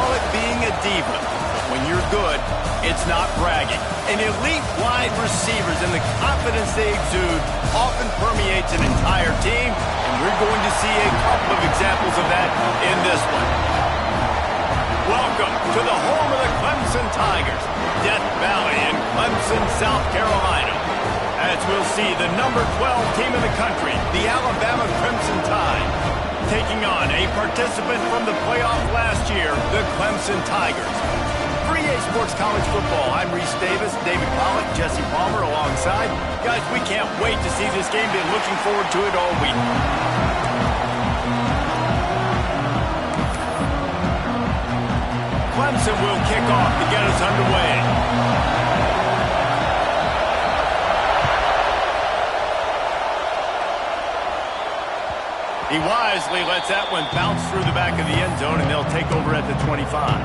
call it being a diva. But when you're good, it's not bragging. And elite wide receivers and the confidence they exude often permeates an entire team, and we're going to see a couple of examples of that in this one. Welcome to the home of the Clemson Tigers, Death Valley in Clemson, South Carolina. As we'll see, the number 12 team in the country, the Alabama Crimson Tide, taking on a participant from the playoff last year, the Clemson Tigers. For EA Sports College Football, I'm Reese Davis, David Pollack, Jesse Palmer alongside. Guys, we can't wait to see this game. Been looking forward to it all week. Clemson will kick off to get us underway. He wisely lets that one bounce through the back of the end zone, and they'll take over at the 25.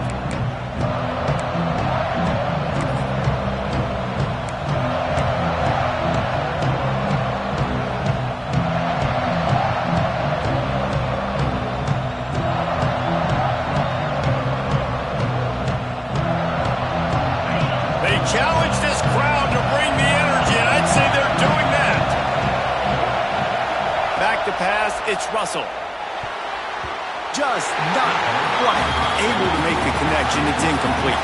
They challenge this crowd to bring the energy, and I'd say they're doing that. Back to pass, it's Russell. Just not quite able to make the connection. It's incomplete.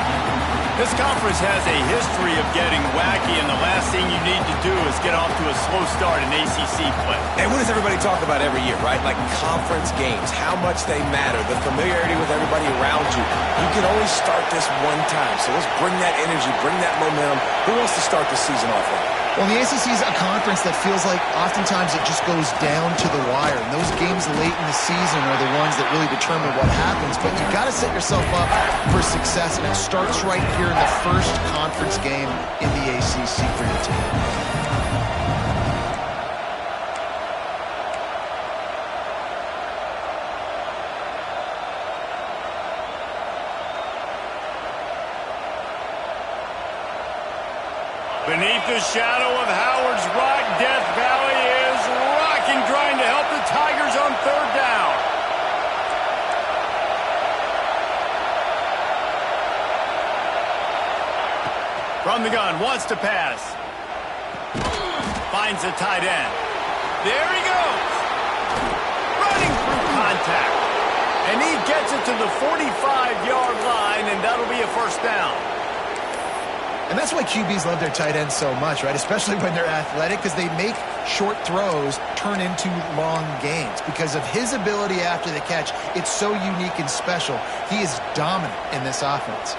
This conference has a history of getting wacky, and the last thing you need to do is get off to a slow start in ACC play. And what does everybody talk about every year, right? Like conference games, how much they matter, the familiarity with everybody around you. You can only start this one time, so let's bring that energy, bring that momentum. Who wants to start the season off with? Well, the ACC is a conference that feels like oftentimes it just goes down to the wire. And those games late in the season are the ones that really determine what happens. But you've got to set yourself up for success, and it starts right here in the first conference game in the ACC for your team. Beneath the shadow of Howard's Rock, Death Valley is rocking, trying to help the Tigers on third down. From the gun, wants to pass. Finds the tight end. There he goes. Running through contact. And he gets it to the 45-yard line, and that'll be a first down. And that's why QBs love their tight ends so much, right? Especially when they're athletic, because they make short throws turn into long gains. Because of his ability after the catch, it's so unique and special. He is dominant in this offense.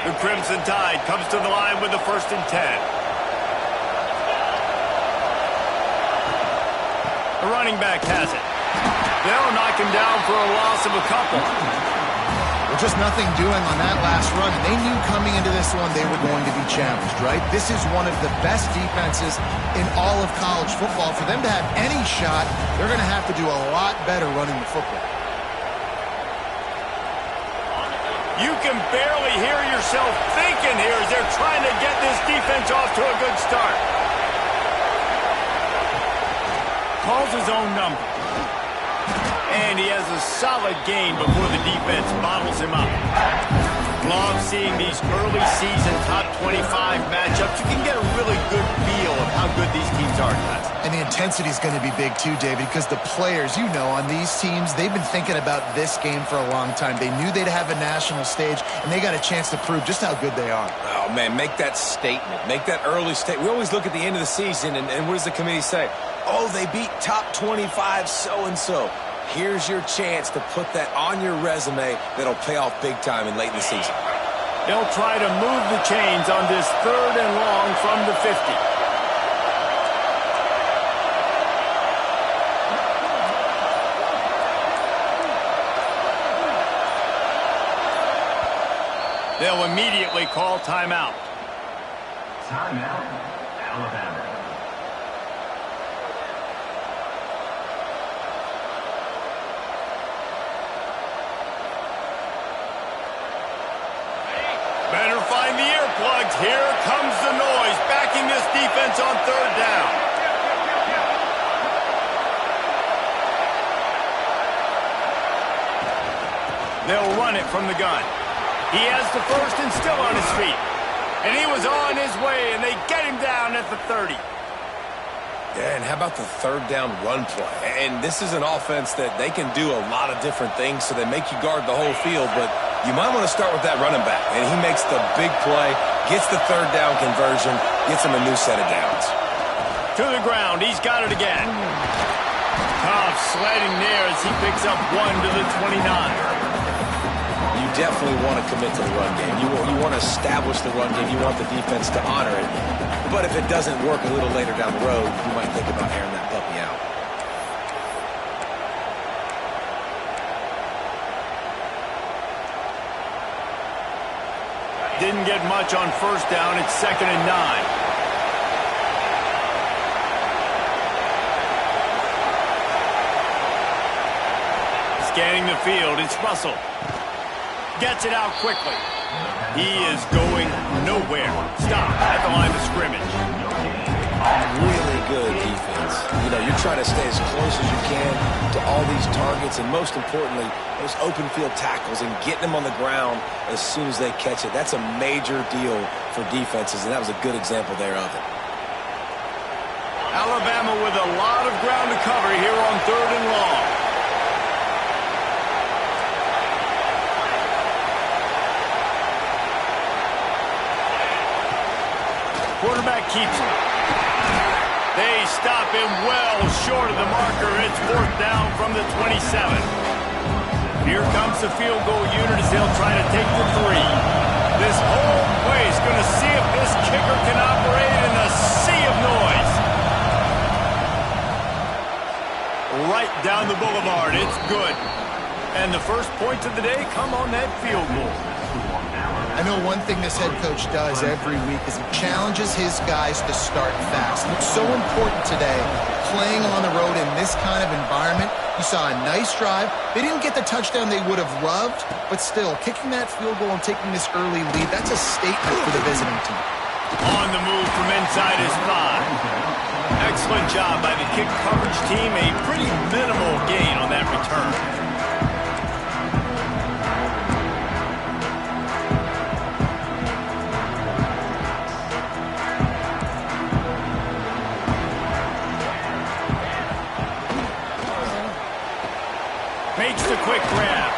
The Crimson Tide comes to the line with the 1st and 10. The running back has it. They'll knock him down for a loss of a couple. Well, just nothing doing on that last run. And they knew coming into this one they were going to be challenged, right? This is one of the best defenses in all of college football. For them to have any shot, they're going to have to do a lot better running the football. You can barely hear yourself thinking here as they're trying to get this defense off to a good start. Calls his own number. And he has a solid gain before the defense bottles him up. Love seeing these early season top 25 matchups. You can get a really good feel of how good these teams are, guys. And the intensity is going to be big too, David, because the players, you know, on these teams, they've been thinking about this game for a long time. They knew they'd have a national stage, and they got a chance to prove just how good they are. Oh, man, make that statement. Make that early statement. We always look at the end of the season, and what does the committee say? Oh, they beat top 25 so-and-so. Here's your chance to put that on your resume that'll pay off big time and late in the season. They'll try to move the chains on this 3rd and long from the 50. They'll immediately call timeout. Timeout, Alabama. Better find the earplugs. Here comes the noise, backing this defense on 3rd down. They'll run it from the gun. He has the first and still on his feet. And he was on his way, and they get him down at the 30. Yeah, and how about the third down run play? And this is an offense that they can do a lot of different things, so they make you guard the whole field, but you might want to start with that running back. And he makes the big play, gets the third down conversion, gets him a new set of downs. To the ground, he's got it again. Tough sledding there as he picks up 1 to the 29. You definitely want to commit to the run game. You want to establish the run game. You want the defense to honor it. But if it doesn't work a little later down the road, you might think about airing that puppy out. Didn't get much on first down. It's 2nd and 9. Scanning the field, it's Russell. Gets it out quickly. He is going nowhere. Stop at the line of scrimmage. Really good defense. You know, you're trying to stay as close as you can to all these targets, and most importantly, those open field tackles and getting them on the ground as soon as they catch it. That's a major deal for defenses, and that was a good example there of it. Alabama with a lot of ground to cover here on 3rd and long. Quarterback keeps it. They stop him well short of the marker. It's 4th down from the 27. Here comes the field goal unit as they'll try to take the 3. This whole place is going to see if this kicker can operate in a sea of noise. Right down the boulevard. It's good. And the first points of the day come on that field goal. I know one thing this head coach does every week is he challenges his guys to start fast. It's so important today, playing on the road in this kind of environment. You saw a nice drive. They didn't get the touchdown they would have loved, but still, kicking that field goal and taking this early lead, that's a statement for the visiting team. On the move from inside his 5. Excellent job by the kick coverage team. A pretty minimal gain on that return. Makes the quick grab.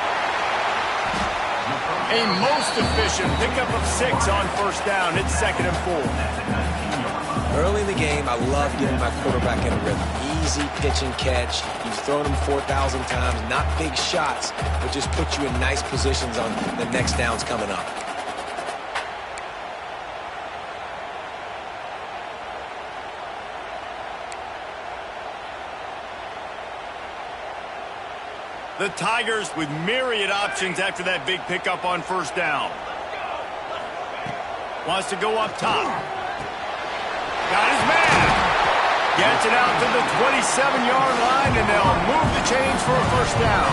A most efficient pickup of 6 on first down. It's 2nd and 4. Early in the game, I love getting my quarterback in a rhythm. Easy pitch and catch. You've thrown him 4,000 times. Not big shots, but just put you in nice positions on the next downs coming up. The Tigers with myriad options after that big pickup on first down. Wants to go up top. Got his man. Gets it out to the 27-yard line, and they'll move the chains for a first down.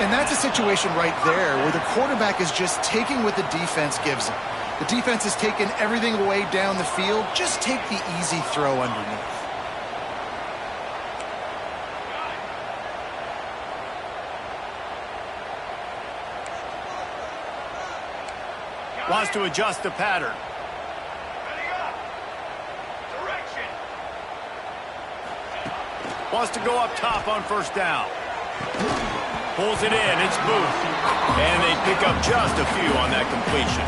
And that's a situation right there where the quarterback is just taking what the defense gives him. The defense has taken everything away down the field. Just take the easy throw underneath. Wants to adjust the pattern. Wants to go up top on first down. Pulls it in. It's Booth. And they pick up just a few on that completion.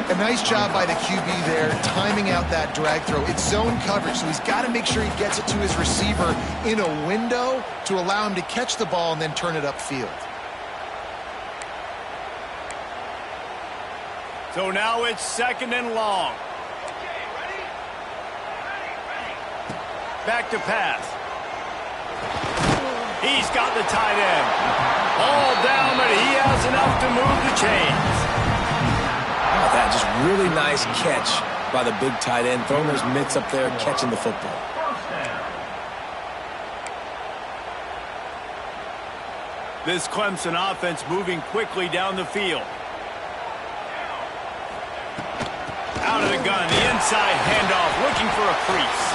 A nice job by the QB there, timing out that drag throw. It's zone coverage, so he's got to make sure he gets it to his receiver in a window to allow him to catch the ball and then turn it upfield. So now it's 2nd and long. Back to pass. He's got the tight end. All down, but he has enough to move the chains. Oh, that just really nice catch by the big tight end. Throwing those mitts up there, catching the football. This Clemson offense moving quickly down the field. Out of the gun, the inside handoff, looking for a crease.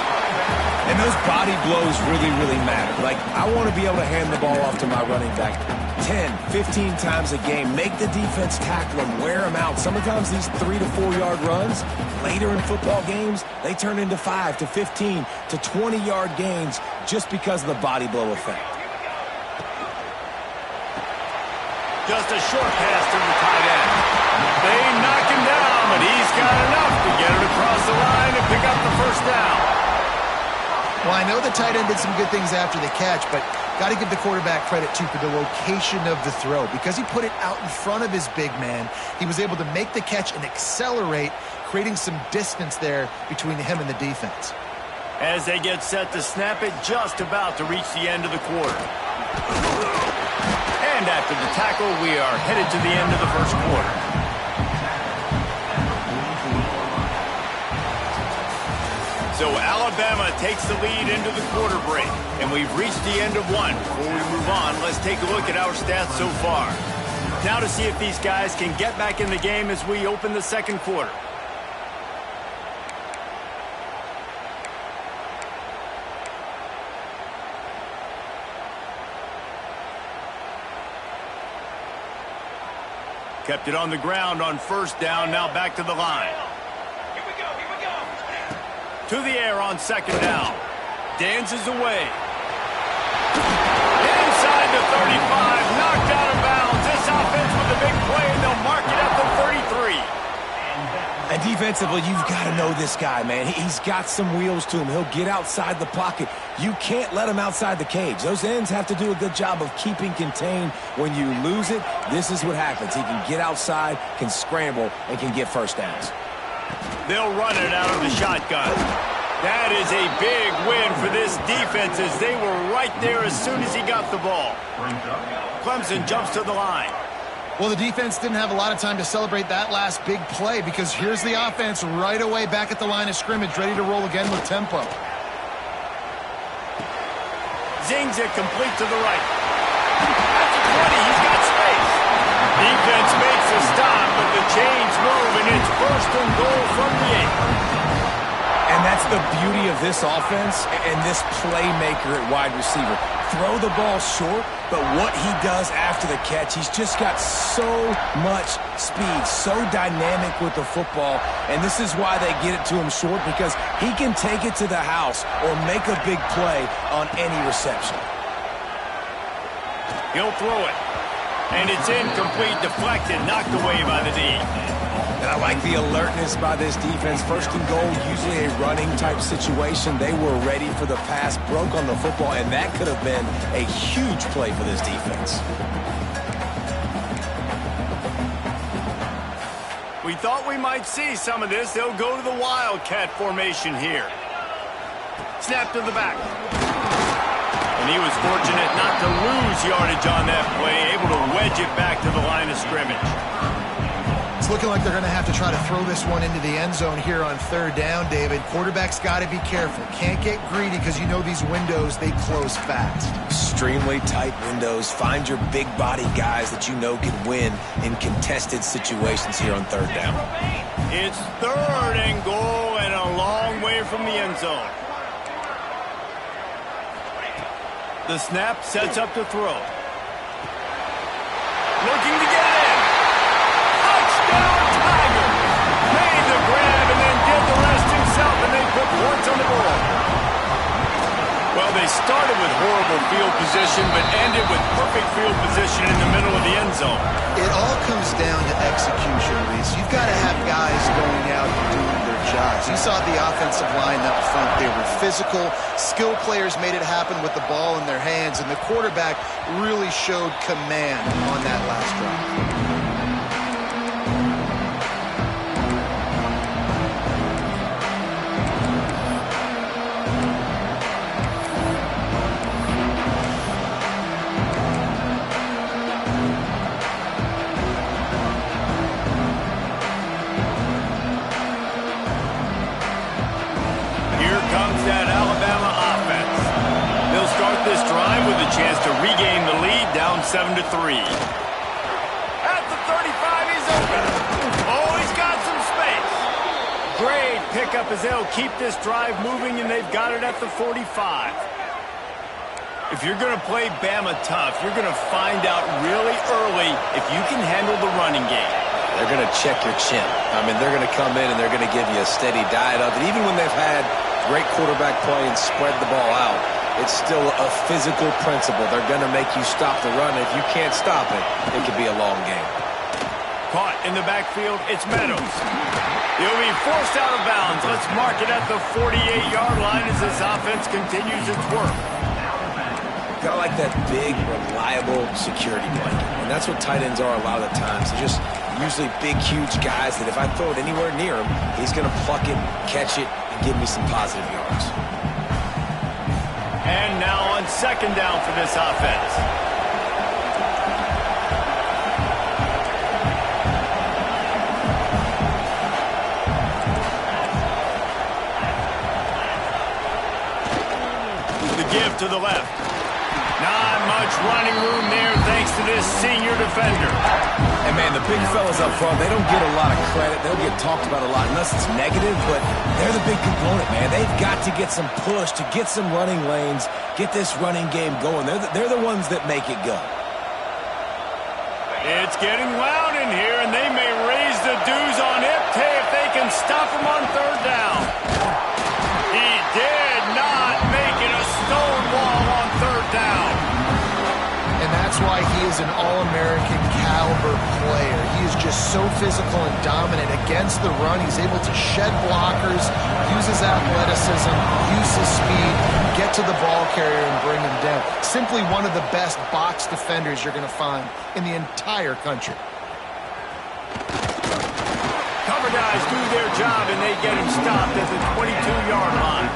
And those body blows really, really matter. Like, I want to be able to hand the ball off to my running back 10, 15 times a game. Make the defense tackle them, wear them out. Sometimes these 3 to 4 yard runs, later in football games, they turn into 5 to 15 to 20 yard gains just because of the body blow effect. Just a short pass to the tight end. They knock him down, but he's got enough to get it across the line and pick up the first down. Well, I know the tight end did some good things after the catch, but got to give the quarterback credit, too, for the location of the throw. Because he put it out in front of his big man, he was able to make the catch and accelerate, creating some distance there between him and the defense. As they get set to snap it, just about to reach the end of the quarter. And after the tackle, we are headed to the end of the first quarter. So Alabama takes the lead into the quarter break, and we've reached the end of one. Before we move on, let's take a look at our stats so far. Now to see if these guys can get back in the game as we open the second quarter. Kept it on the ground on first down, now back to the line. To the air on second down. Dances away. Inside the 35, knocked out of bounds. This offense with a big play, and they'll mark it at the 33. And defensively, you've got to know this guy, man. He's got some wheels to him. He'll get outside the pocket. You can't let him outside the cage. Those ends have to do a good job of keeping contained. When you lose it, this is what happens. He can get outside, can scramble, and can get first downs. They'll run it out of the shotgun. That is a big win for this defense as they were right there as soon as he got the ball. Clemson jumps to the line. Well, the defense didn't have a lot of time to celebrate that last big play because here's the offense right away back at the line of scrimmage, ready to roll again with tempo. Zings it complete to the right. At the 20, he's got space. Defense makes a stop, but the chains move, and it's first and goal from the 8. And that's the beauty of this offense and this playmaker at wide receiver. Throw the ball short, but what he does after the catch, he's just got so much speed, so dynamic with the football, and this is why they get it to him short, because he can take it to the house or make a big play on any reception. He'll throw it, and it's incomplete, deflected, knocked away by the D. And I like the alertness by this defense. First and goal, usually a running type situation. They were ready for the pass, broke on the football, and that could have been a huge play for this defense. We thought we might see some of this. They'll go to the Wildcat formation here. Snap to the back. And he was fortunate not to lose yardage on that play, able to wedge it back to the line of scrimmage. It's looking like they're going to have to try to throw this one into the end zone here on third down, David. Quarterback's got to be careful. Can't get greedy because you know these windows, they close fast. Extremely tight windows. Find your big body guys that you know can win in contested situations here on third down. It's third and goal and a long way from the end zone. The snap sets up to throw. Looking to get it in. Touchdown, Tiger! Made the grab and then did the rest himself, and they put points on the board. Well, they started with horrible field position, but ended with perfect field position in the middle of the end zone. It all comes down to execution, Reese. You've got to have guys going out and doing their jobs. You saw the offensive line up front. They were physical. Skill players made it happen with the ball in their hands, and the quarterback really showed command on that last drive. Chance to regain the lead, down 7-3. At the 35, he's open. Oh, he's got some space. Great pickup as they'll keep this drive moving, and they've got it at the 45. If you're going to play Bama tough, you're going to find out really early if you can handle the running game. They're going to check your chin. I mean, they're going to come in and they're going to give you a steady diet of it. Even when they've had great quarterback play and spread the ball out, it's still a physical principle. They're going to make you stop the run. If you can't stop it, it could be a long game. Caught in the backfield, it's Meadows. He'll be forced out of bounds. Let's mark it at the 48-yard line as this offense continues its work. Got like that big, reliable security blanket. And that's what tight ends are a lot of the times. They're just usually big, huge guys that if I throw it anywhere near him, he's going to pluck it, catch it, and give me some positive yards. And now on second down for this offense. The give to the left. Not much running room there thanks to this senior defender. And, man, the big fellas up front, they don't get a lot of credit. They'll get talked about a lot unless it's negative, but they're the big component, man. They've got to get some push to get some running lanes, get this running game going. They're the ones that make it go. It's getting loud in here, and they may raise the dues on Ipte if they can stop him on third down. He did not make it a stonewall on third down. And that's why he is an all-American caliber player. He is just so physical and dominant against the run. He's able to shed blockers, use his athleticism, use his speed, get to the ball carrier and bring him down. Simply one of the best box defenders you're going to find in the entire country. Cover guys do their job, and they get him stopped at the 22-yard line.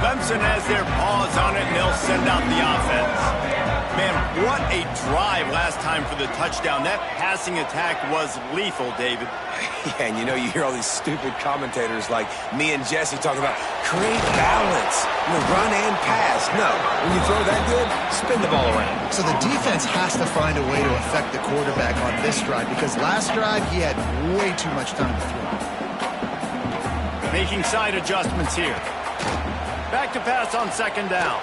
Clemson has their paws on it, and they'll send out the offense. Man, what a drive last time for the touchdown. That passing attack was lethal, David. Yeah, and you know, you hear all these stupid commentators like me and Jesse talking about create balance, run and pass. No, when you throw that good, spin the ball around. So the defense has to find a way to affect the quarterback on this drive because last drive he had way too much time to throw. Making side adjustments here. Back to pass on second down.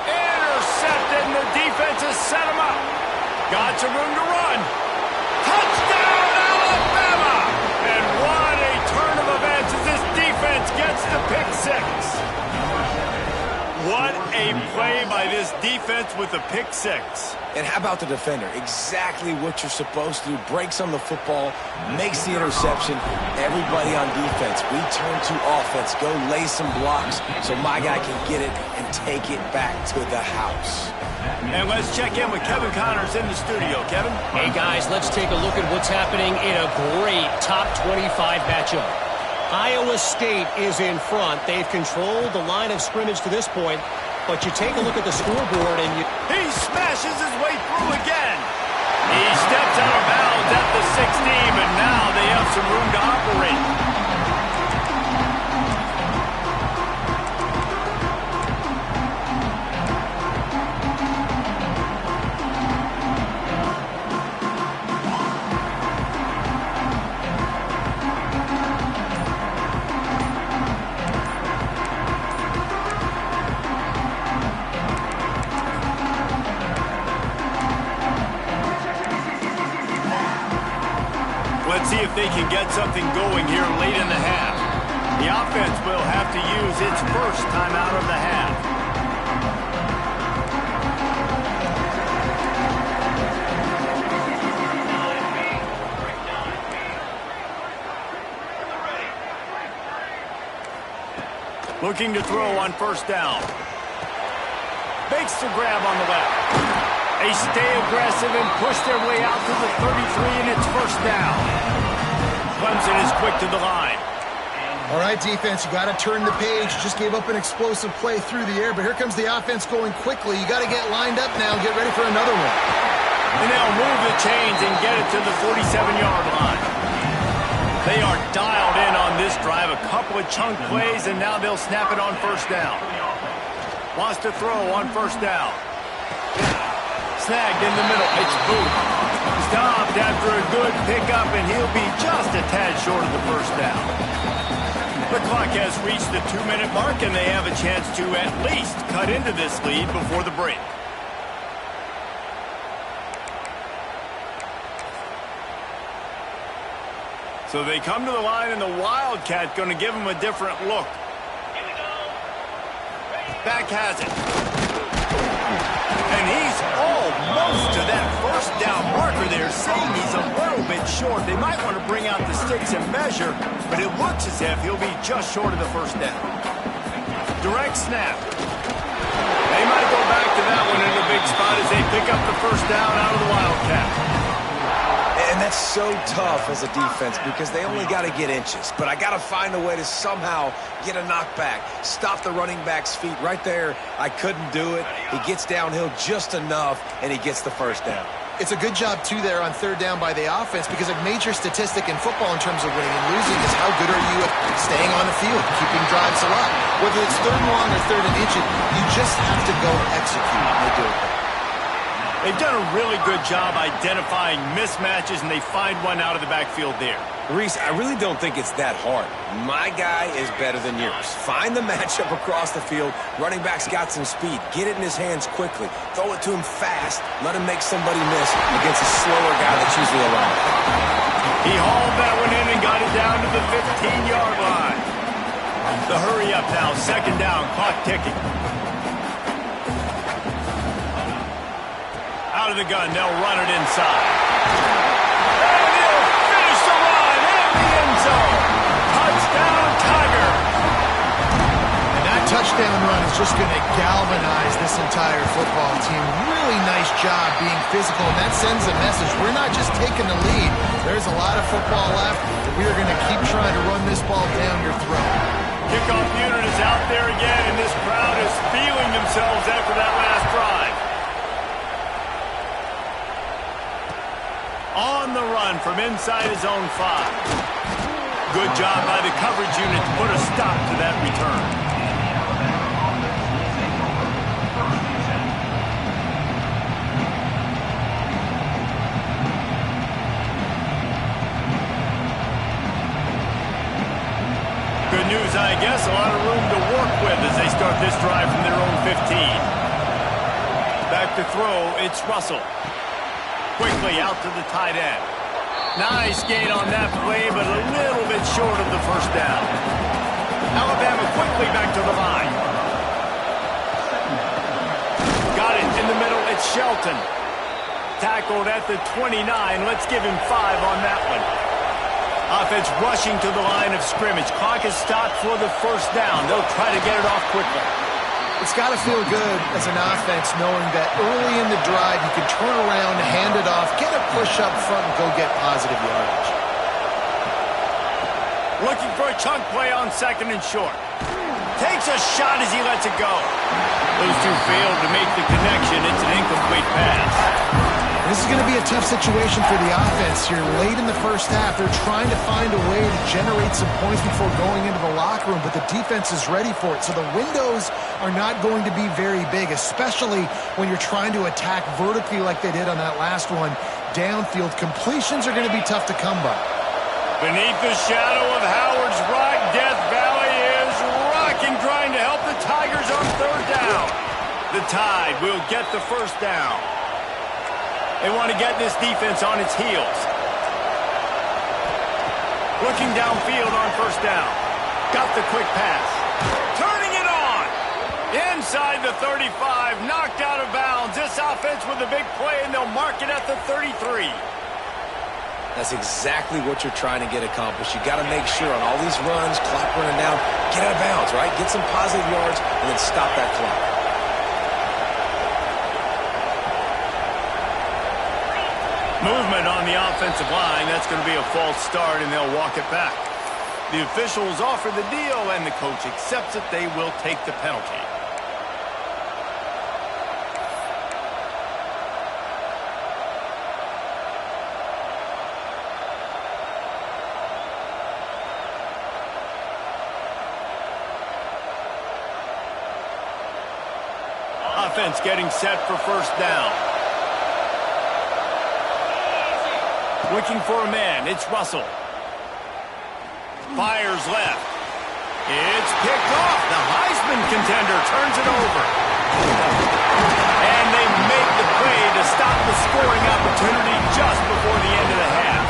Intercepted, and the defense has set him up. Got some room to run. Touchdown, Alabama! And what a turn of events as this defense gets the pick six. What a play by this defense with the pick six. And how about the defender? Exactly what you're supposed to do. Breaks on the football, makes the interception. Everybody on defense, we turn to offense. Go lay some blocks so my guy can get it and take it back to the house. And let's check in with Kevin Connors in the studio. Kevin? Hey, guys, let's take a look at what's happening in a great top 25 matchup. Iowa State is in front. They've controlled the line of scrimmage to this point, but you take a look at the scoreboard and you... He smashes his way through again. He steps out of bounds at the 16, but now they have some room to operate. Let's see if they can get something going here late in the half. The offense will have to use its first timeout of the half. Looking to throw on first down. Makes the grab on the left. They stay aggressive and push their way out to the 33, and it's first down. Clemson is quick to the line. All right, defense, you got to turn the page. Just gave up an explosive play through the air, but here comes the offense going quickly. You got to get lined up now. Get ready for another one. And they'll move the chains and get it to the 47-yard line. They are dialed in on this drive. A couple of chunk plays, and now they'll snap it on first down. Wants to throw on first down. Snagged in the middle. It's Booth. stopped after a good pickup, and he'll be just a tad short of the first down. The clock has reached the 2-minute mark, and they have a chance to at least cut into this lead before the break. So they come to the line, and the Wildcat going to give them a different look. Back has it. And he's almost to that first down marker there, saying he's a little bit short. They might want to bring out the sticks and measure, but it looks as if he'll be just short of the first down. Direct snap. They might go back to that one in the big spot as they pick up the first down out of the Wildcat. And that's so tough as a defense because they only got to get inches. But I got to find a way to somehow get a knockback, stop the running back's feet. Right there, I couldn't do it. He gets downhill just enough, and he gets the first down. It's a good job, too, there on third down by the offense because a major statistic in football in terms of winning and losing is how good are you at staying on the field, keeping drives alive. Whether it's third and long or third and inches, you just have to go execute, and they do it. They've done a really good job identifying mismatches, and they find one out of the backfield there. Reese, I really don't think it's that hard. My guy is better than yours. Find the matchup across the field. Running back's got some speed. Get it in his hands quickly. Throw it to him fast. Let him make somebody miss against a slower guy that's usually around. He hauled that one in and got it down to the 15-yard line. The hurry up now, second down, clock ticking. Out of the gun, they'll run it inside. And he'll finish the run in the end zone. Touchdown, Tiger. And that touchdown run is just going to galvanize this entire football team. Really nice job being physical, and that sends a message. We're not just taking the lead. There's a lot of football left, but we are going to keep trying to run this ball down your throat. Kickoff unit is out there again, and this crowd is feeling themselves after that last drive. On the run from inside his own 5. Good job by the coverage unit to put a stop to that return. Good news, I guess. A lot of room to work with as they start this drive from their own 15. Back to throw, it's Russell. Quickly out to the tight end. Nice gain on that play, but a little bit short of the first down. Alabama quickly back to the line. Got it in the middle. It's Shelton. Tackled at the 29. Let's give him 5 on that one. Offense rushing to the line of scrimmage. Clock is stopped for the first down. They'll try to get it off quickly. It's got to feel good as an offense knowing that early in the drive you can turn around, hand it off, get a push up front, and go get positive yardage. Looking for a chunk play on second and short. Takes a shot as he lets it go. Those two failed to make the connection. It's an incomplete pass. This is going to be a tough situation for the offense here. Late in the first half, they're trying to find a way to generate some points before going into the locker room, but the defense is ready for it. So the windows are not going to be very big, especially when you're trying to attack vertically like they did on that last one. Downfield completions are going to be tough to come by. Beneath the shadow of Howard's Rock, Death Valley is rocking, trying to help the Tigers on third down. The Tide will get the first down. They want to get this defense on its heels. Looking downfield on first down. Got the quick pass. Turning it on. Inside the 35. Knocked out of bounds. This offense with a big play, and they'll mark it at the 33. That's exactly what you're trying to get accomplished. You got to make sure on all these runs, clock running down, get out of bounds, right? Get some positive yards, and then stop that clock. Movement on the offensive line. That's going to be a false start, and they'll walk it back. The officials offer the deal, and the coach accepts it. They will take the penalty. Offense getting set for first down. Looking for a man. It's Russell. Fires left. It's picked off. The Heisman contender turns it over. And they make the play to stop the scoring opportunity just before the end of the half.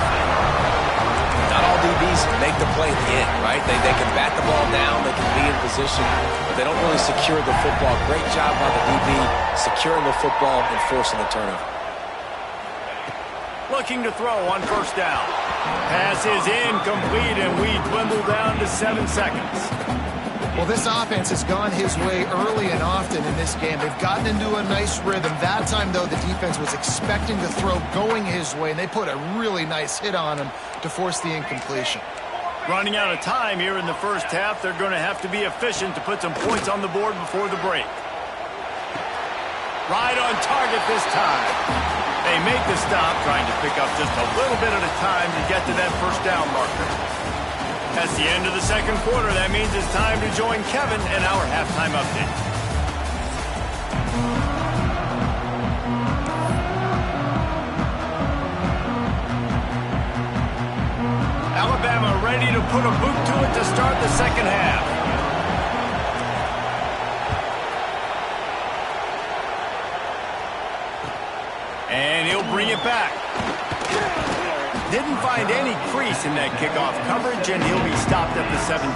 Not all DBs make the play at the end, right? They can bat the ball down, they can be in position, but they don't really secure the football. Great job by the DB securing the football and forcing the turnover. Looking to throw on first down. Pass is incomplete, and we dwindle down to 7 seconds. Well, this offense has gone his way early and often in this game. They've gotten into a nice rhythm. That time, though, the defense was expecting the throw going his way, and they put a really nice hit on him to force the incompletion. Running out of time here in the first half, they're going to have to be efficient to put some points on the board before the break. Right on target this time. They make the stop, trying to pick up just a little bit at a time to get to that first down marker. That's the end of the second quarter. That means it's time to join Kevin in our halftime update. Alabama ready to put a boot to it to start the second half. And he'll bring it back. Didn't find any crease in that kickoff coverage, and he'll be stopped at the 17.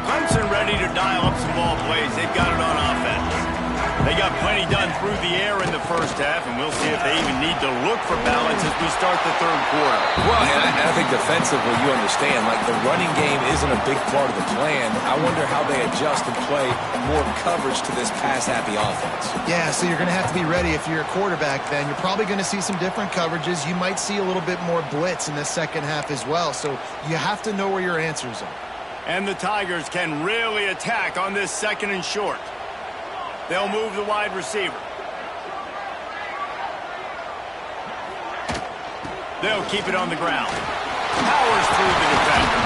Clemson ready to dial up some ball plays. They've got it on offense. They got plenty done through the air in the first half, and we'll see if they even need to look for balance as we start the third quarter. Well, and I think defensively, you understand, like the running game isn't a big part of the plan. I wonder how they adjust and play more coverage to this pass-happy offense. Yeah, so you're going to have to be ready if you're a quarterback, Ben. You're probably going to see some different coverages. You might see a little bit more blitz in the second half as well, so you have to know where your answers are. And the Tigers can really attack on this second and short. They'll move the wide receiver. They'll keep it on the ground. Powers through the defender.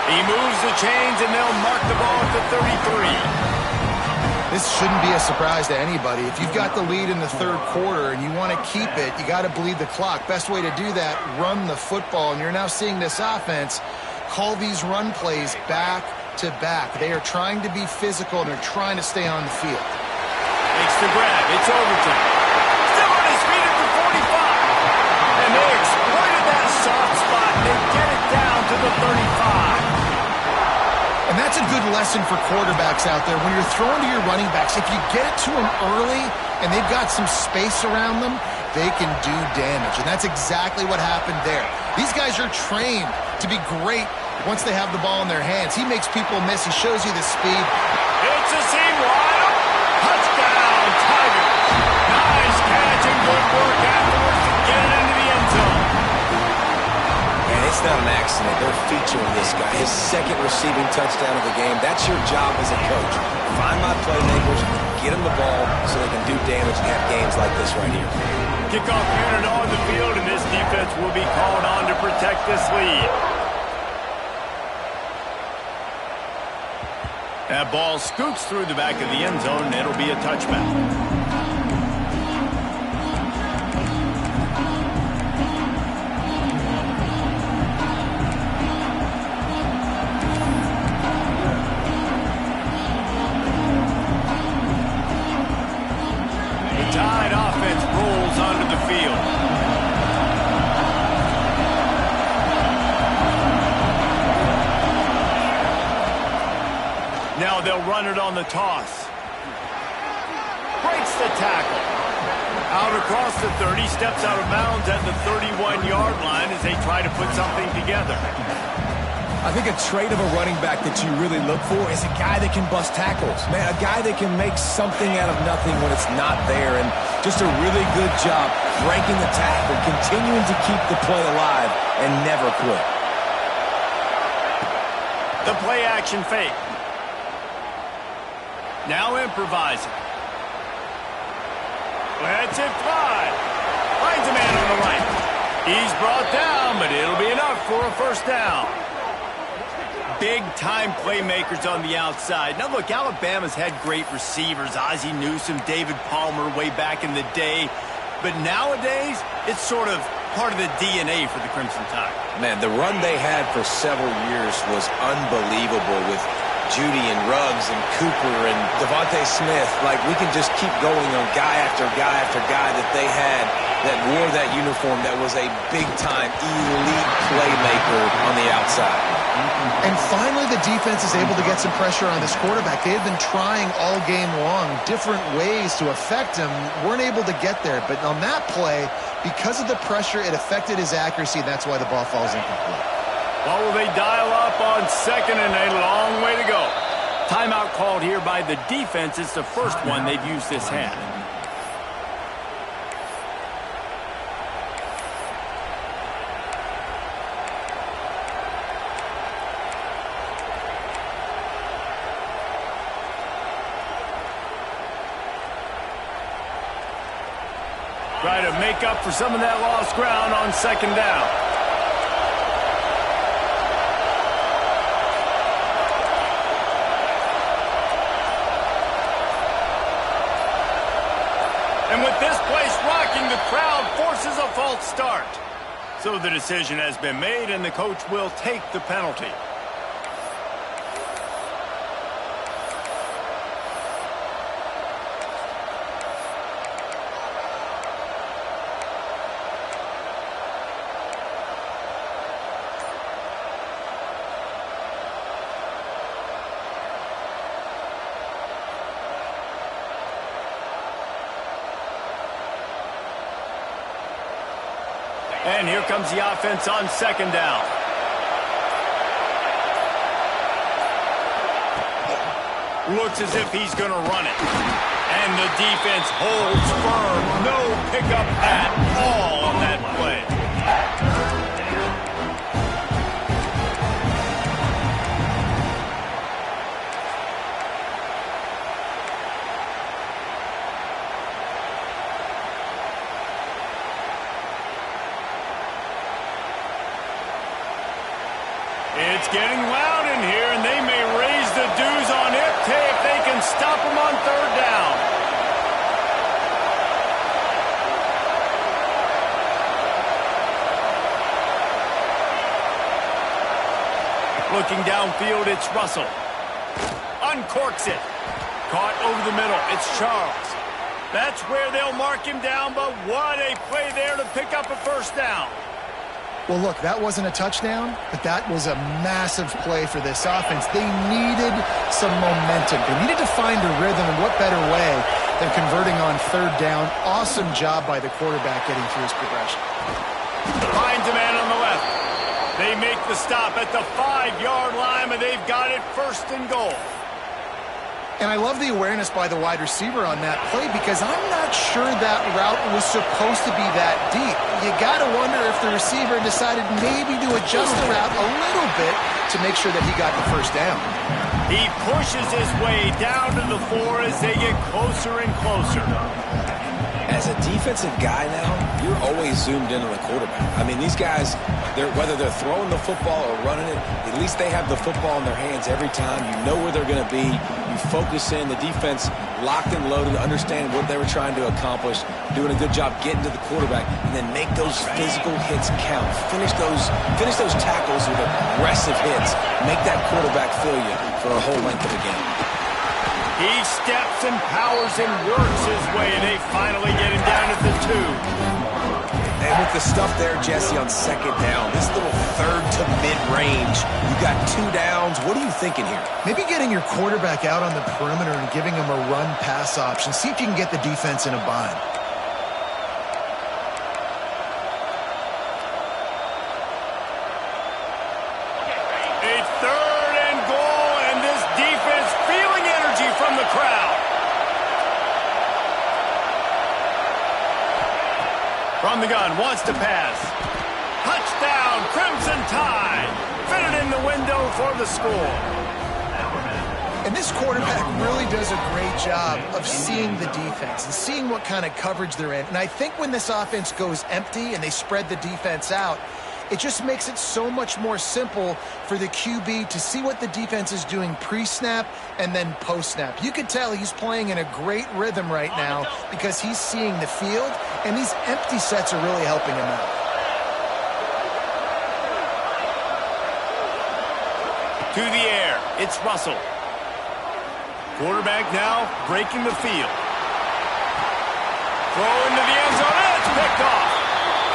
He moves the chains, and they'll mark the ball at the 33. This shouldn't be a surprise to anybody. If you've got the lead in the third quarter and you want to keep it, you got to bleed the clock. Best way to do that, run the football. And you're now seeing this offense call these run plays back to back. They are trying to be physical, and they're trying to stay on the field. Makes the grab. It's Overton. Still on his feet at the 45. And they exploited that soft spot. They get it down to the 35. And that's a good lesson for quarterbacks out there. When you're throwing to your running backs, if you get it to them early and they've got some space around them, they can do damage. And that's exactly what happened there. These guys are trained to be great once they have the ball in their hands. He makes people miss. He shows you the speed. It's a seam wide. Touchdown, Tigers. Nice catch and good work afterwards to get it into the end zone. And it's not an accident. They're featuring this guy. His second receiving touchdown of the game. That's your job as a coach. Find my playmakers, get them the ball so they can do damage and have games like this right here. Kickoff unit on the field, and this defense will be called on to protect this lead. That ball scoots through the back of the end zone, and it'll be a touchback. The Tide offense rolls onto the field. Now they'll run it on the toss. Breaks the tackle. Out across the 30, steps out of bounds at the 31-yard line as they try to put something together. I think a trait of a running back that you really look for is a guy that can bust tackles. Man, a guy that can make something out of nothing when it's not there. And just a really good job breaking the tackle, continuing to keep the play alive, and never quit. The play action fake. Now improvising. Lets it fly. Finds a man on the right. He's brought down, but it'll be enough for a first down. big-time playmakers on the outside. Now, look, Alabama's had great receivers, Ozzie Newsome, David Palmer way back in the day. But nowadays, it's sort of part of the DNA for the Crimson Tide. Man, the run they had for several years was unbelievable with Judy and Ruggs and Cooper and Devontae Smith. Like, we can just keep going on guy after guy after guy that they had that wore that uniform that was a big-time elite playmaker on the outside. And finally, the defense is able to get some pressure on this quarterback. They've been trying all game long different ways to affect him. Weren't able to get there. But on that play, because of the pressure, it affected his accuracy. That's why the ball falls incomplete. Well, will they dial up on second and a long way to go? Timeout called here by the defense. It's the first one they've used this half. Try to make up for some of that lost ground on second down. And with this place rocking, the crowd forces a false start. So the decision has been made, and the coach will take the penalty. And here comes the offense on second down. Looks as if he's going to run it. And the defense holds firm. No pickup at all on that play. It's getting loud in here, and they may raise the dues on it if they can stop them on third down. Looking downfield, it's Russell. Uncorks it. Caught over the middle. It's Charles. That's where they'll mark him down, but what a play there to pick up a first down. Well, look, that wasn't a touchdown, but that was a massive play for this offense. They needed some momentum. They needed to find a rhythm, and what better way than converting on third down. Awesome job by the quarterback getting through his progression. Finds a man on the left. They make the stop at the 5-yard line, and they've got it first and goal. And I love the awareness by the wide receiver on that play because I'm not sure that route was supposed to be that deep. You got to wonder if the receiver decided maybe to adjust the route a little bit to make sure that he got the first down. He pushes his way down to the 4 as they get closer and closer. As a defensive guy now, you're always zoomed in on the quarterback. I mean, these guys, whether they're throwing the football or running it, at least they have the football in their hands every time. You know where they're going to be. You focus in. The defense locked and loaded, understand what they were trying to accomplish, doing a good job getting to the quarterback, and then make those physical hits count. Finish those tackles with aggressive hits. Make that quarterback feel you for a whole length of the game. He steps and powers and works his way, and they finally get him down at the 2. And with the stuff there, Jesse, on second down, this little third to mid-range, you got 2 downs. What are you thinking here? Maybe getting your quarterback out on the perimeter and giving him a run-pass option. See if you can get the defense in a bind. A third and goal, and this defense feeling energy from the crowd. From the gun, wants to pass. Touchdown, Crimson Tide. Fitted in the window for the score. And this quarterback really does a great job of seeing the defense and seeing what kind of coverage they're in. And I think when this offense goes empty and they spread the defense out, it just makes it so much more simple for the QB to see what the defense is doing pre-snap and then post-snap. You can tell he's playing in a great rhythm right now because he's seeing the field, and these empty sets are really helping him out. To the air, it's Russell. Quarterback now breaking the field. Throw into the end zone, and it's picked off.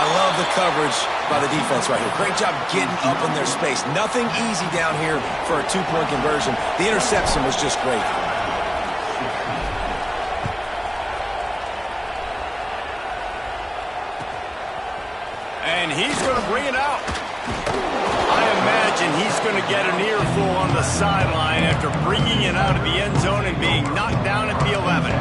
I love the coverage by the defense right here. Great job getting up in their space. Nothing easy down here for a two-point conversion. The interception was just great. And he's going to bring it out. I imagine he's going to get an earful on the sideline after bringing it out of the end zone and being knocked down at the 11.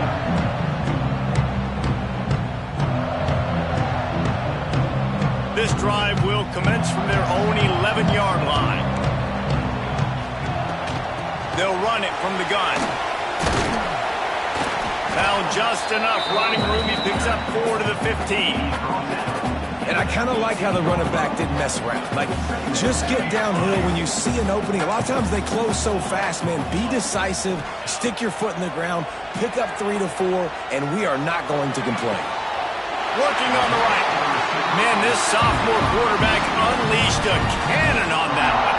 This drive will commence from their own 11-yard line. They'll run it from the gun. Found just enough running room. He picks up 4 to the 15. And I kind of like how the running back didn't mess around. Like, just get downhill when you see an opening. A lot of times they close so fast, man. Be decisive, stick your foot in the ground, pick up 3 to 4, and we are not going to complain. Working on the right. Man, this sophomore quarterback unleashed a cannon on that one.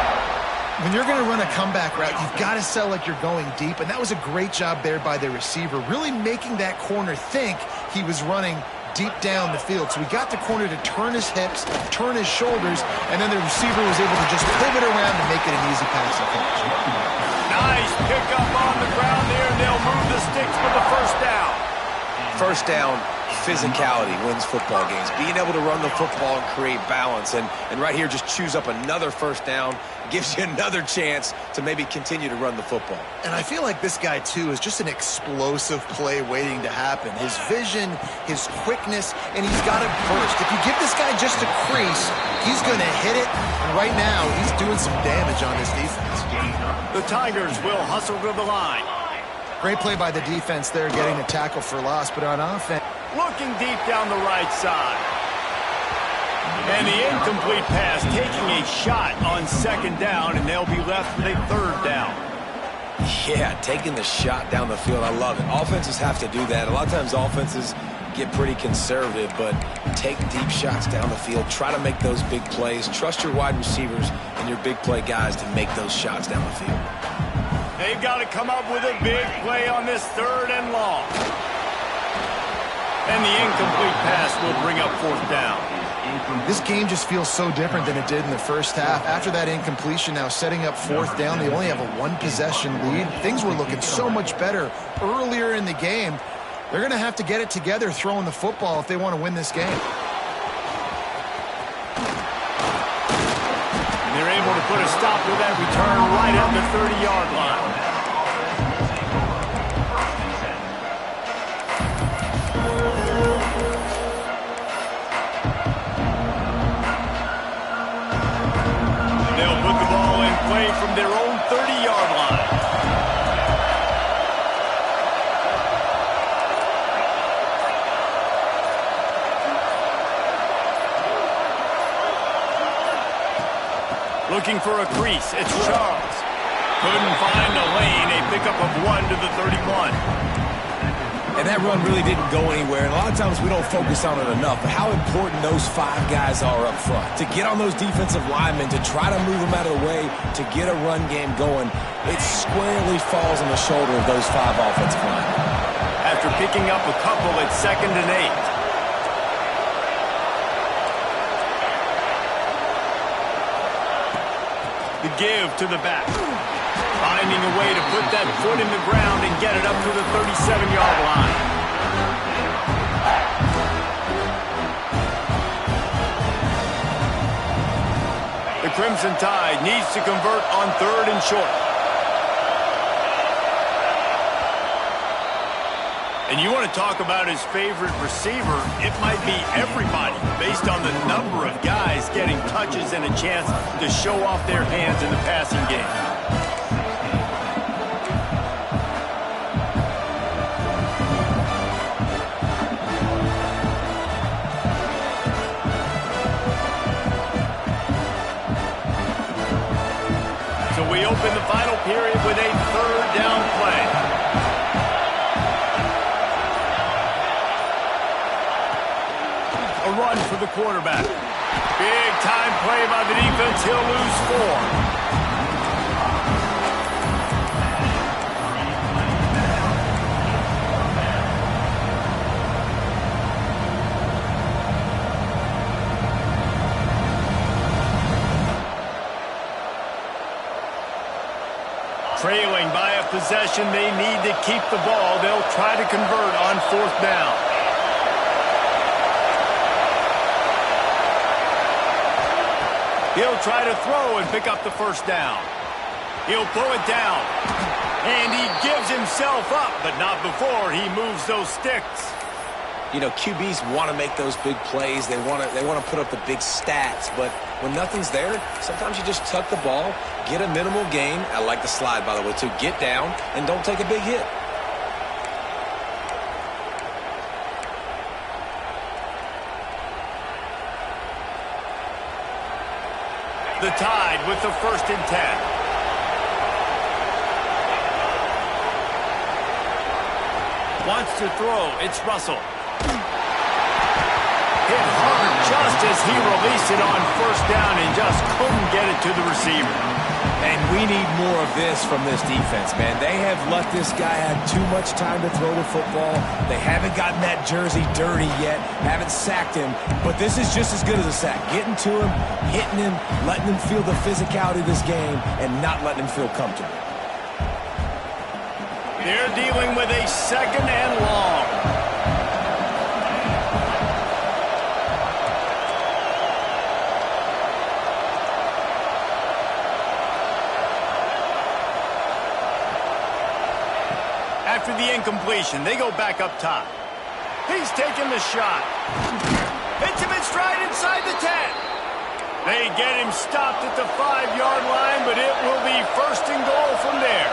When you're going to run a comeback route, you've got to sell like you're going deep, and that was a great job there by the receiver, really making that corner think he was running deep down the field. So he got the corner to turn his hips, turn his shoulders, and then the receiver was able to just pivot around and make it an easy passing catch. Nice pickup on the ground there, and they'll move the sticks for the first down. First down, physicality wins football games. Being able to run the football and create balance. And right here, just choose up another first down, gives you another chance to maybe continue to run the football. And I feel like this guy, too, is just an explosive play waiting to happen. His vision, his quickness, and he's got it burst. If you give this guy just a crease, he's going to hit it. And right now, he's doing some damage on this defense. The Tigers will hustle to the line. Great play by the defense there, getting a tackle for loss, but on offense. Looking deep down the right side. And the incomplete pass, taking a shot on second down, and they'll be left with a third down. Yeah, taking the shot down the field, I love it. Offenses have to do that. A lot of times offenses get pretty conservative, but take deep shots down the field. Try to make those big plays. Trust your wide receivers and your big play guys to make those shots down the field. They've got to come up with a big play on this third and long. And the incomplete pass will bring up fourth down. This game just feels so different than it did in the first half. After that incompletion, now setting up fourth down, they only have a one-possession lead. Things were looking so much better earlier in the game. They're going to have to get it together throwing the football if they want to win this game. And they're able to put a stop to that return right at the 30-yard line. From their own 30-yard line. Looking for a crease, it's Charles. Couldn't find a lane, a pickup of 1 to the 31. And that run really didn't go anywhere. And a lot of times we don't focus on it enough. But how important those 5 guys are up front. To get on those defensive linemen, to try to move them out of the way, to get a run game going, it squarely falls on the shoulder of those 5 offensive linemen. After picking up a couple at 2nd and 8. The give to the back. Finding a way to put that foot in the ground and get it up to the 37-yard line. The Crimson Tide needs to convert on 3rd and short. And you want to talk about his favorite receiver, it might be everybody based on the number of guys getting touches and a chance to show off their hands in the passing game. we open the final period with a third down play. A run for the quarterback. Big time play by the defense. He'll lose 4. Trailing by a possession, they need to keep the ball. They'll try to convert on 4th down. He'll try to throw and pick up the 1st down. He'll pull it down. And he gives himself up, but not before he moves those sticks. You know, QBs want to make those big plays. They want to put up the big stats. But when nothing's there, sometimes you just tuck the ball, get a minimal gain. I like the slide, by the way, too. Get down and don't take a big hit. The Tide with the 1st and 10. Wants to throw. It's Russell. Hit hard just as he released it on 1st down and just couldn't get it to the receiver. And we need more of this from this defense, man. They have let this guy have too much time to throw the football. They haven't gotten that jersey dirty yet, haven't sacked him. But this is just as good as a sack. Getting to him, hitting him, letting him feel the physicality of this game, and not letting him feel comfortable. They're dealing with a 2nd and long. After the incompletion, they go back up top. He's taking the shot. Hits him in stride inside the 10. They get him stopped at the 5-yard line, but it will be 1st and goal from there.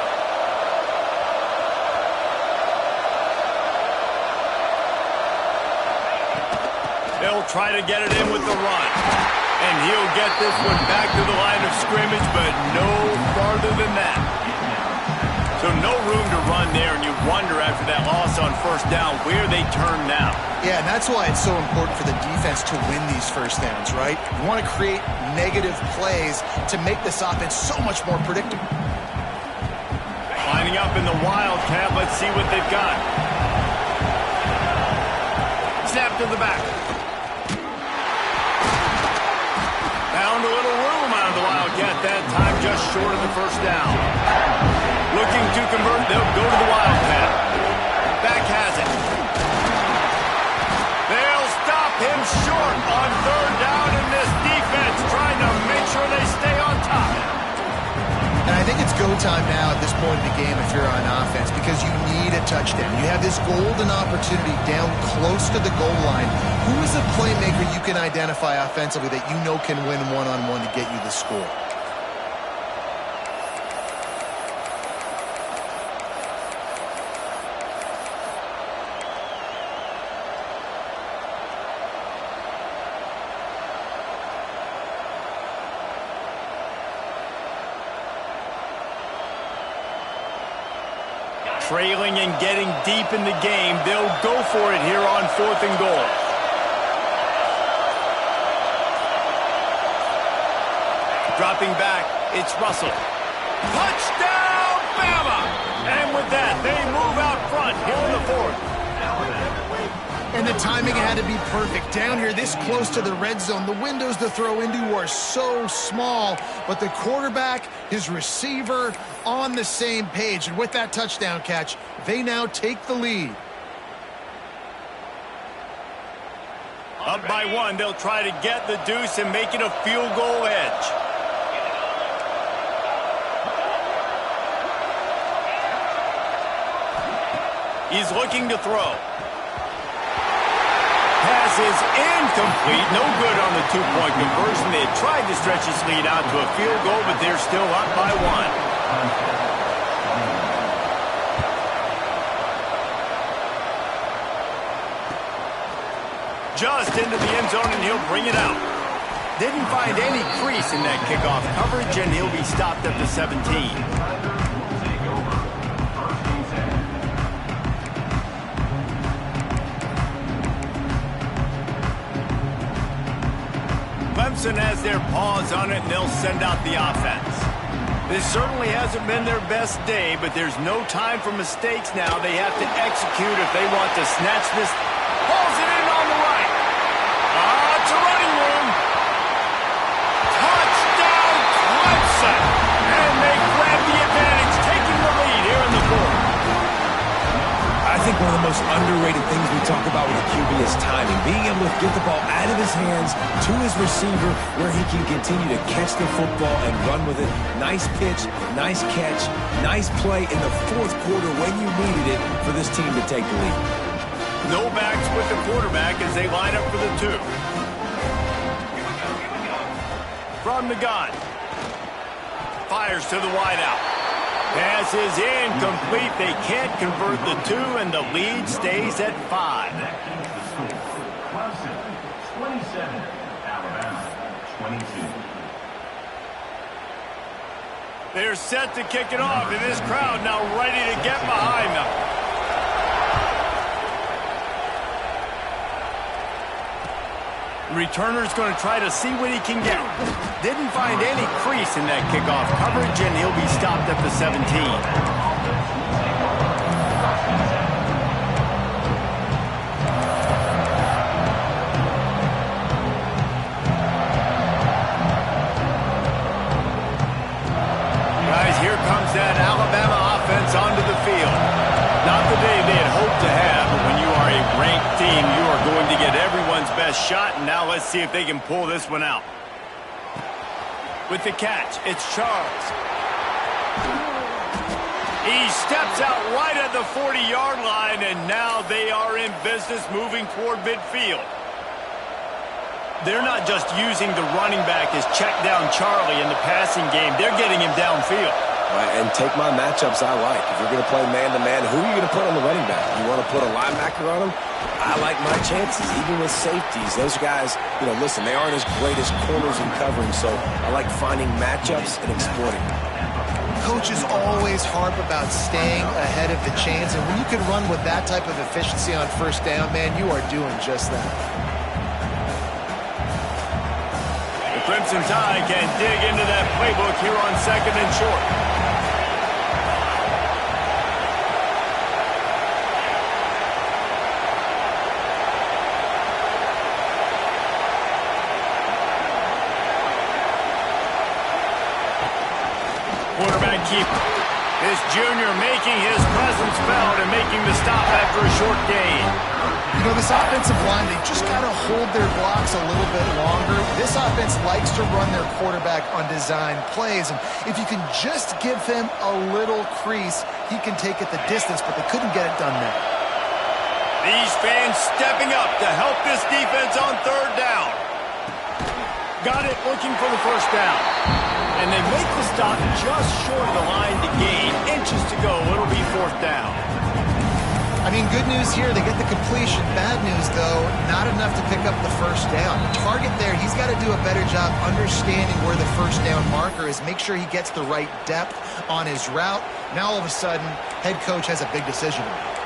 They'll try to get it in with the run. And he'll get this one back to the line of scrimmage, but no farther than that. So no room to run there, and you wonder after that loss on 1st down where they turn now. Yeah, and that's why it's so important for the defense to win these 1st downs, right? You want to create negative plays to make this offense so much more predictable. Lining up in the Wildcat, let's see what they've got. Snap to the back. Found a little room out of the Wildcat that time, just short of the 1st down. Looking to convert, they'll go to the Wildcat. Back has it. They'll stop him short on 3rd down, in this defense trying to make sure they stay on top. And I think it's go time now at this point in the game if you're on offense, because you need a touchdown. You have this golden opportunity down close to the goal line. Who is a playmaker you can identify offensively that you know can win one-on-one to get you the score? Trailing and getting deep in the game. They'll go for it here on 4th and goal. Dropping back, it's Russell. Touchdown, Bama! And with that, they move out front here in the 4th. And the timing had to be perfect. Down here, this close to the red zone, the windows to throw into are so small, but the quarterback, his receiver, on the same page. And with that touchdown catch, they now take the lead. Up by 1, they'll try to get the deuce and make it a field goal edge. He's looking to throw. Pass is incomplete. No good on the 2-point conversion. They had tried to stretch his lead out to a field goal, but they're still up by 1. Just into the end zone, and he'll bring it out. Didn't find any crease in that kickoff coverage, and he'll be stopped at the 17. Clemson has their paws on it, and they'll send out the offense. This certainly hasn't been their best day, but there's no time for mistakes now. They have to execute if they want to snatch this. Pulls it in on the right. It's a running room. Touchdown, Clemson! And they grab the advantage, taking the lead here in the fourth. I think one of the most underrated things we talk about with a QB is timing. Being able to get the ball out of his hands to his receiver where he can continue to catch the football and run with it. Nice pitch, nice catch, nice play in the fourth quarter when you needed it for this team to take the lead. No backs with the quarterback as they line up for the 2. From the gun. Fires to the wideout. Pass is incomplete. They can't convert the 2, and the lead stays at 5. Clemson, 27. Alabama, 22. They're set to kick it off, and this crowd now ready to get behind them. Returner's going to try to see what he can get. Didn't find any crease in that kickoff coverage, and he'll be stopped at the 17. Guys, here comes that Alabama offense onto the field. Not the day they had hoped to have, but when you are a ranked team, you are going to get everyone's best shot, and now let's see if they can pull this one out. With the catch, it's Charles. He steps out right at the 40-yard line, and now they are in business moving toward midfield. They're not just using the running back as check down Charlie in the passing game. They're getting him downfield. And take my matchups I like. If you're going to play man-to-man, who are you going to put on the running back? You want to put a linebacker on him? I like my chances, even with safeties. Those guys, listen, they aren't as great as corners and covering, so I like finding matchups and exploiting them. Coaches always harp about staying ahead of the chains, and when you can run with that type of efficiency on first down, man, you are doing just that. The Crimson Tide can dig into that playbook here on 2nd and short. Quarterback keeper. This junior making his presence felt and making the stop after a short gain. This offensive line, they just got to hold their blocks a little bit longer. This offense likes to run their quarterback on design plays, and if you can just give him a little crease, he can take it the distance, but they couldn't get it done there. These fans stepping up to help this defense on 3rd down. Got it, looking for the first down. And they make the stop just short of the line to gain. Inches to go. It'll be 4th down. I mean, good news here. They get the completion. Bad news, though, not enough to pick up the first down. Target there, he's got to do a better job understanding where the first down marker is. Make sure he gets the right depth on his route. Now, all of a sudden, head coach has a big decision to make.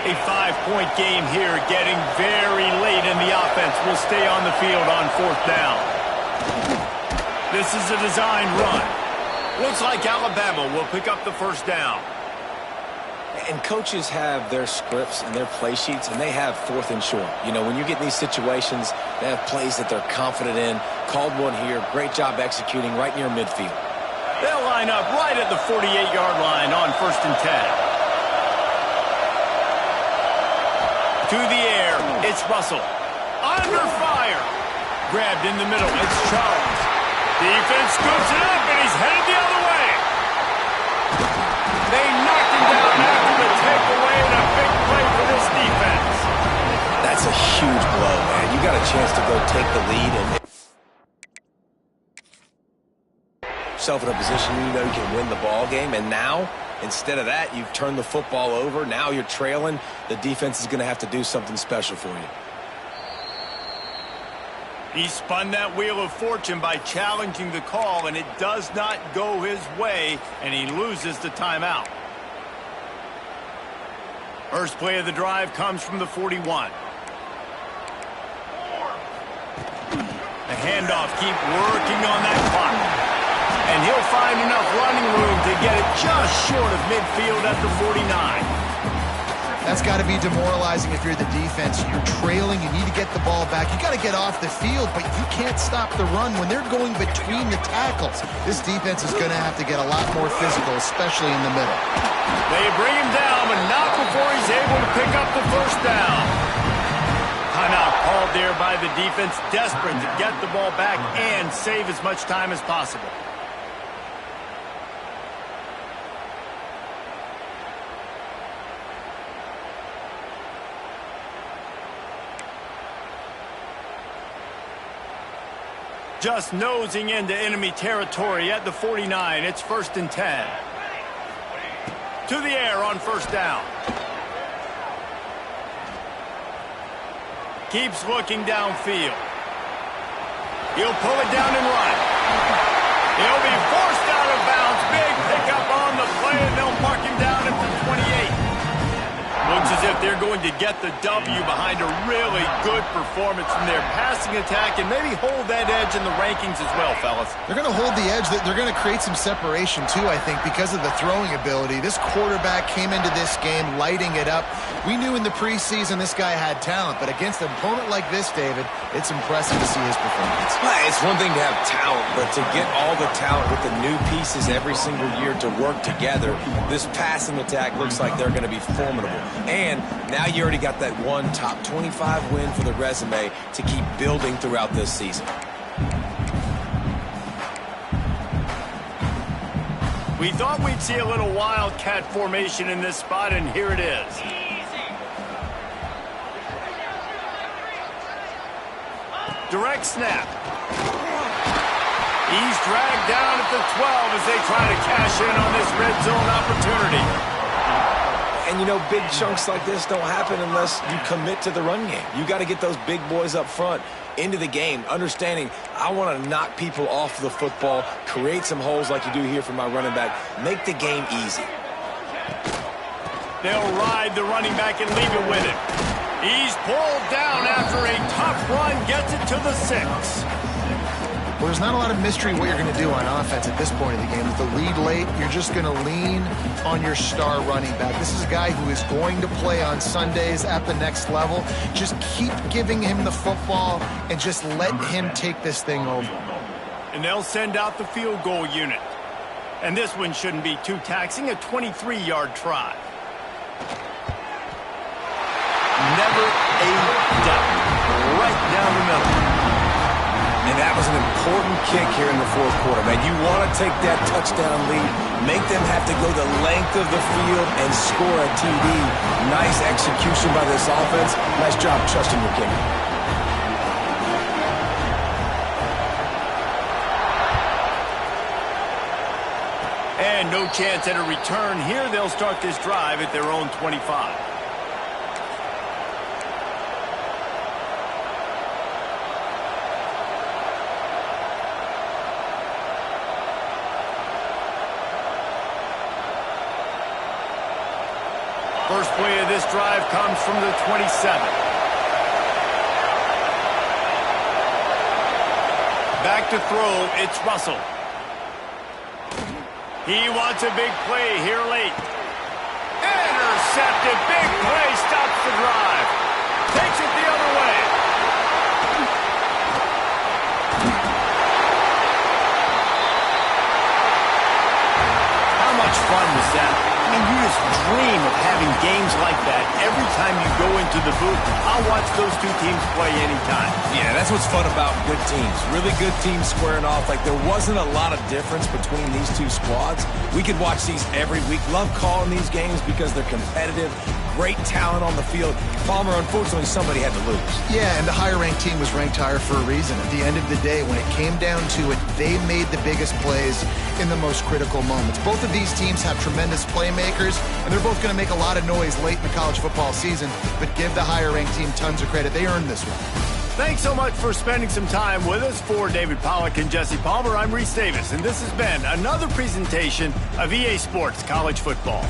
A 5-point game here, getting very late in the offense. Will stay on the field on 4th down. This is a design run. Looks like Alabama will pick up the first down. And coaches have their scripts and their play sheets, and they have 4th and short. When you get in these situations, they have plays that they're confident in. Called one here. Great job executing right near midfield. They'll line up right at the 48-yard line on 1st and 10. To the air, it's Russell. Under fire. Grabbed in the middle, it's Charles. Defense scoops it up, and he's headed the other way. They knocked him down after the takeaway, and a big play for this defense. That's a huge blow, man. You got a chance to go take the lead and yourself in a position you can win the ball game, and now instead of that, you've turned the football over. Now you're trailing. The defense is going to have to do something special for you. He spun that wheel of fortune by challenging the call, and it does not go his way, and he loses the timeout. First play of the drive comes from the 41. The handoff, keep working on that clock. And he'll find enough running room to get it just short of midfield at the 49. That's got to be demoralizing if you're the defense. You're trailing, you need to get the ball back. You got to get off the field, but you can't stop the run when they're going between the tackles. This defense is going to have to get a lot more physical, especially in the middle. They bring him down, but not before he's able to pick up the first down. Timeout called there by the defense, desperate to get the ball back and save as much time as possible. Just nosing into enemy territory at the 49. It's 1st and 10. To the air on first down. Keeps looking downfield. He'll pull it down and run. He'll be forced out of bounds. Big pickup on the play, and they'll mark him down at the 28. Looks as if they're going to get the W behind a really good performance from their passing attack and maybe hold that edge in the rankings as well, fellas. They're going to hold the edge. They're going to create some separation, too, I think, because of the throwing ability. This quarterback came into this game lighting it up. We knew in the preseason this guy had talent, but against an opponent like this, David, it's impressive to see his performance. Well, it's one thing to have talent, but to get all the talent with the new pieces every single year to work together, this passing attack looks like they're going to be formidable. And now you already got that one top 25 win for the resume to keep building throughout this season. We thought we'd see a little wildcat formation in this spot, and here it is. Direct snap. He's dragged down at the 12 as they try to cash in on this red zone opportunity. And, you know, big chunks like this don't happen unless you commit to the run game. You got to get those big boys up front into the game, understanding I want to knock people off the football, create some holes like you do here for my running back, make the game easy. They'll ride the running back and leave it with him. He's pulled down after a tough run, gets it to the 6. Well, there's not a lot of mystery what you're going to do on offense at this point of the game. With the lead late, you're just going to lean on your star running back. This is a guy who is going to play on Sundays at the next level. Just keep giving him the football and just let him take this thing over. And they'll send out the field goal unit. And this one shouldn't be too taxing, a 23-yard try. Never a doubt. Right down the middle. And that was an important kick here in the fourth quarter, man. You want to take that touchdown lead, make them have to go the length of the field and score a TD. Nice execution by this offense. Nice job trusting your kicker. And no chance at a return here. They'll start this drive at their own 25. First play of this drive comes from the 27. Back to throw, it's Russell. He wants a big play here late. Intercepted, big play, stops the drive. Takes it the other way. How much fun was that? I mean, you just dream of having games like that every time you go into the booth. I'll watch those two teams play anytime. Yeah, that's what's fun about good teams. Really good teams squaring off. Like, there wasn't a lot of difference between these two squads. We could watch these every week. Love calling these games because they're competitive. Great talent on the field. Palmer, unfortunately, somebody had to lose. Yeah, and the higher-ranked team was ranked higher for a reason. At the end of the day, when it came down to it, they made the biggest plays in the most critical moments. Both of these teams have tremendous playmakers, and they're both going to make a lot of noise late in the college football season, but give the higher-ranked team tons of credit. They earned this one. Thanks so much for spending some time with us. For David Pollack and Jesse Palmer, I'm Reese Davis, and this has been another presentation of EA Sports College Football.